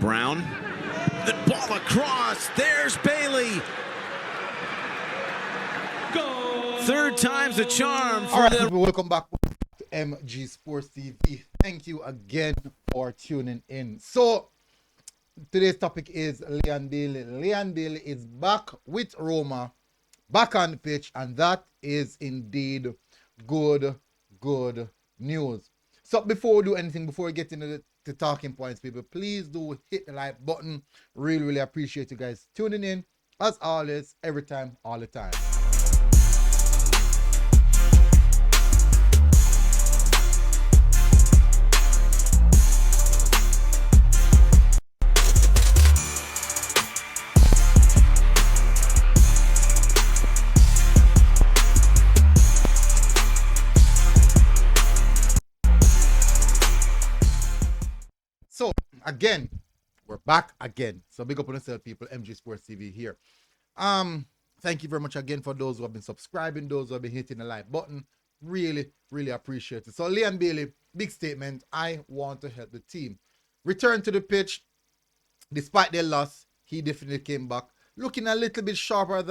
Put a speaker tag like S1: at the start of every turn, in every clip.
S1: Brown. The ball across. There's Bailey. Goal. Third time's a charm for
S2: All right, people, welcome back to MG Sports TV. Thank you again for tuning in. So, today's topic is Leon Bailey. Leon Bailey is back with Roma, back on the pitch, and that is indeed good news. So, before we do anything, before we get into the talking points, people, please do hit the like button. Really appreciate you guys tuning in. As always, every time, all the time. So, again, we're back again. So, big up on yourself, people. MG Sports TV here. Thank you very much again for those who have been subscribing, those who have been hitting the like button. Really appreciate it. So, Leon Bailey, big statement. I want to help the team. Return to the pitch. Despite their loss, he definitely came back. Looking a little bit sharper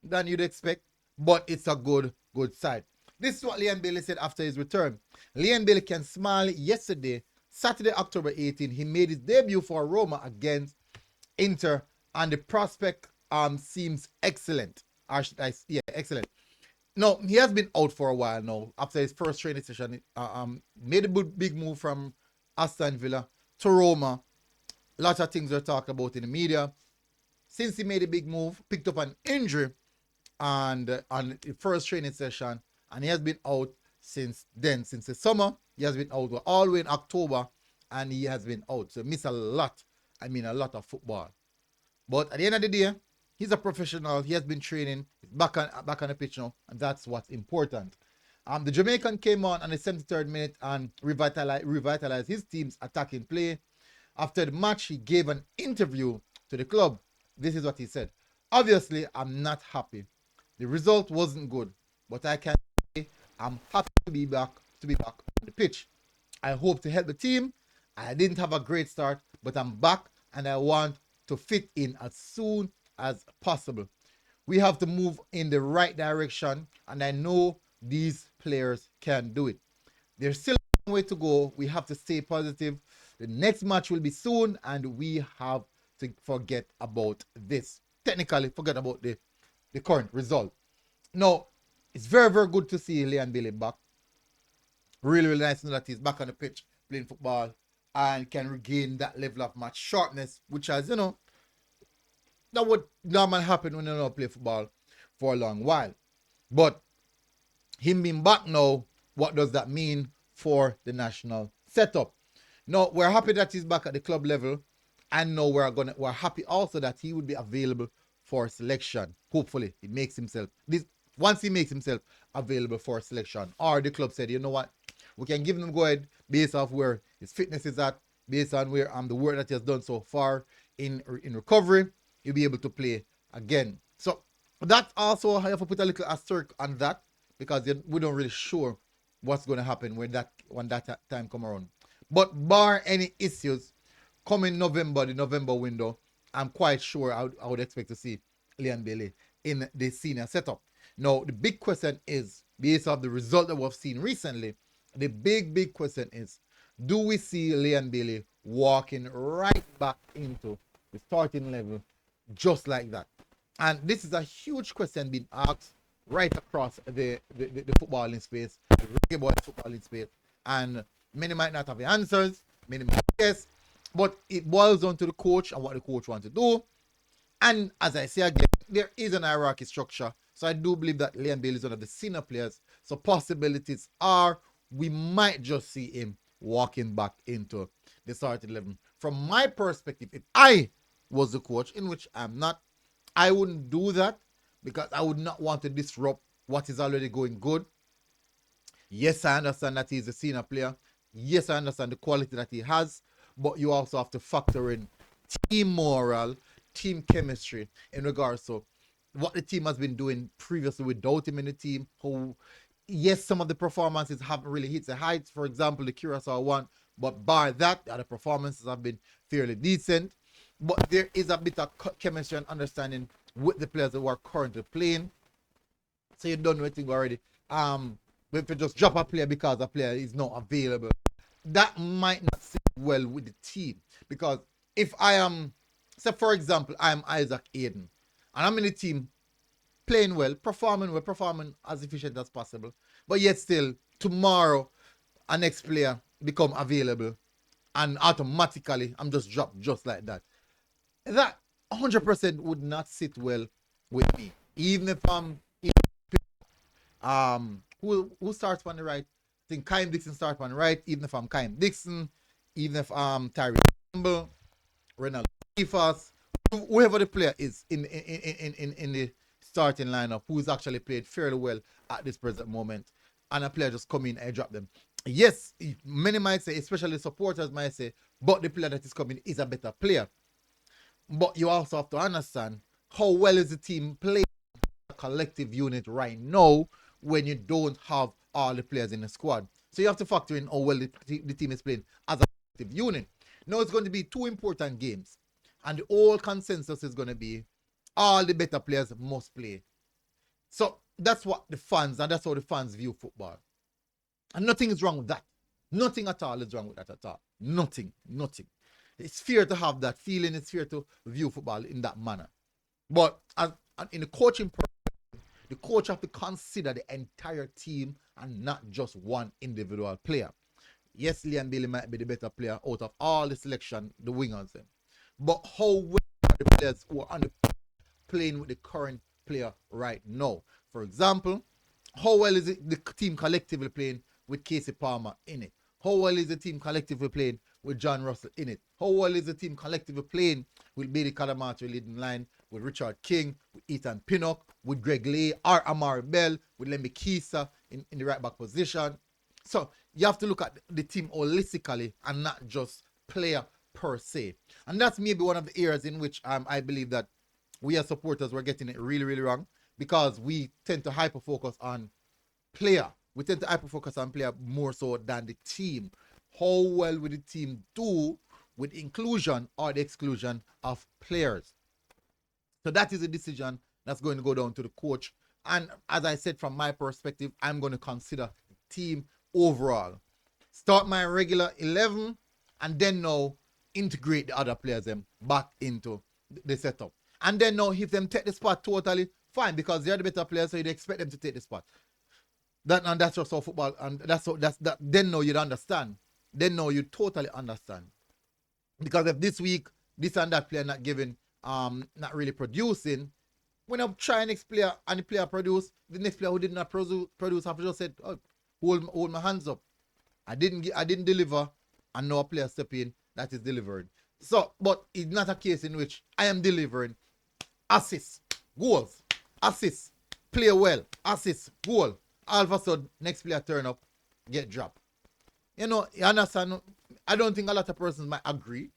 S2: than you'd expect, but it's a good side. This is what Leon Bailey said after his return. Leon Bailey can smile. Yesterday, Saturday, October 18, he made his debut for Roma against Inter, and the prospect seems excellent. Excellent. No, he has been out for a while now. After his first training session, made a big move from Aston Villa to Roma. Lots of things were talked about in the media. Since he made a big move, picked up an injury and on the first training session, and he has been out since then. Since the summer, he has been out. We're all the way in October, and he has been out. So missed a lot. I mean, a lot of football. But at the end of the day, he's a professional. He has been training. He's back on the pitch now, and that's what's important. The Jamaican came on the 73rd minute and revitalized his team's attacking play. After the match, he gave an interview to the club. This is what he said. Obviously, I'm not happy. The result wasn't good, but I can say I'm happy to be back on the pitch. I hope to help the team. I didn't have a great start, but I'm back and I want to fit in as soon as possible. We have to move in the right direction, and I know these players can do it. There's still a long way to go. We have to stay positive. The next match will be soon, and we have to forget about this. Technically, forget about the current result. Now, it's very good to see Leon Bailey back. Really nice to know that he's back on the pitch playing football and can regain that level of match sharpness, which has, that would normally happen when you don't play football for a long while. But him being back now, what does that mean for the national setup? Now, we're happy that he's back at the club level, and now we're happy also that he would be available for selection. Hopefully, once he makes himself available for selection, or the club said, you know what, we can give him go ahead based off where his fitness is at, based on where the work that he has done so far in recovery, he'll be able to play again. So that also, I have to put a little asterisk on that, because we don't really sure what's going to happen when that time come around. But bar any issues, coming November, the November window, I'm quite sure I would expect to see Leon Bailey in the senior setup. Now, the big question is, based off the result that we've seen recently, the big question is, do we see Leon Bailey walking right back into the starting level just like that? And this is a huge question being asked right across the footballing space, the Reggae Boyz footballing space, and many might not have the answers, many might guess, but it boils down to the coach and what the coach wants to do. And as I say again, there is an hierarchy structure, so I do believe that Leon Bailey is one of the senior players, so possibilities are we might just see him walking back into the starting 11. From my perspective, if I was the coach, in which I'm not, I wouldn't do that, because I would not want to disrupt what is already going good. Yes, I understand that he's a senior player. Yes, I understand the quality that he has, but you also have to factor in team morale, team chemistry in regards to what the team has been doing previously without him in the team. Yes, some of the performances haven't really hit the heights. For example, the Curacao one But bar that, the performances have been fairly decent. But there is a bit of chemistry and understanding with the players who are currently playing. So you don't know anything already. If you just drop a player because a player is not available, that might not sit well with the team. Because if I am, say for example, I am Isaac Aiden, and I'm in the team playing well, performing as efficient as possible, but yet still tomorrow a next player become available and automatically I'm just dropped just like that. That 100% would not sit well with me. Even if I'm who starts on the right? I think Kaim Dixon starts on the right. Even if I'm Kaim Dixon, even if Tyree Campbell, Renald Ifas, whoever the player is in the starting lineup who's actually played fairly well at this present moment, and a player just come in and drop them. Yes, many might say, especially supporters might say, but the player that is coming is a better player. But you also have to understand how well is the team playing a collective unit right now when you don't have all the players in the squad. So you have to factor in how well the team is playing as a collective unit. Now it's going to be two important games, and the whole consensus is going to be all the better players must play. So that's what the fans, and that's how the fans view football. And nothing is wrong with that. Nothing at all is wrong with that at all. Nothing. It's fair to have that feeling. It's fair to view football in that manner. But in the coaching process, the coach have to consider the entire team and not just one individual player. Yes, Liam Bailey might be the better player out of all the selection, the wingers. But how well are the players who are on the playing with the current player right now? For example, how well is the team collectively playing with Casey Palmer in it? How well is the team collectively playing with John Russell in it? How well is the team collectively playing with Billy Kadamata leading line, with Richard King, with Ethan Pinnock, with Greg Lee, or Amari Bell, with Lemmy Kisa in the right back position? So you have to look at the team holistically and not just player per se. And that's maybe one of the areas in which I believe that we as supporters were getting it really, really wrong, because we tend to hyper focus on player. We tend to hyper focus on player more so than the team. How well will the team do with inclusion or the exclusion of players? So that is a decision that's going to go down to the coach. And as I said, from my perspective, I'm going to consider the team overall. Start my regular 11 and then now integrate the other players back into the setup. And then now if them take the spot totally, fine, because they're the better players, so you'd expect them to take the spot. That's just how football, and that. Then now you'd understand. Then now you totally understand. Because if this week this and that player not giving, not really producing, when I try next player and the player produce, the next player who did not produce have just said, oh, hold my hands up. I didn't deliver, and now a player step in that is delivered. So, but it's not a case in which I am delivering assists, goals, assists, play well, assists, goal. All of a sudden, next player turn up, get dropped. You understand? I don't think a lot of persons might agree,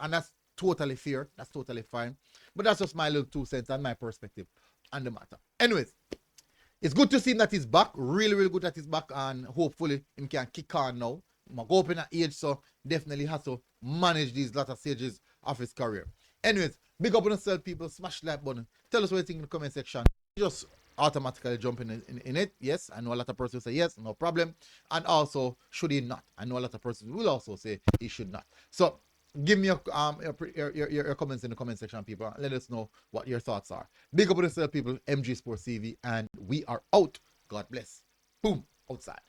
S2: and that's totally fair. That's totally fine. But that's just my little 2 cents and my perspective on the matter. Anyways, it's good to see that he's back. Really, really good that he's back, and hopefully he can kick on now. I'm go up in that age, so definitely has to manage these latter stages of his career. Anyways, big up on yourself, people. Smash the like button. Tell us what you think in the comment section. Just automatically jump in it. Yes, I know a lot of persons say yes, no problem. And also, should he not? I know a lot of persons will also say he should not. So give me your comments in the comment section, people. Let us know what your thoughts are. Big up on yourself, people. MG Sports TV, and we are out. God bless. Boom. Outside.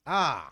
S2: Ah.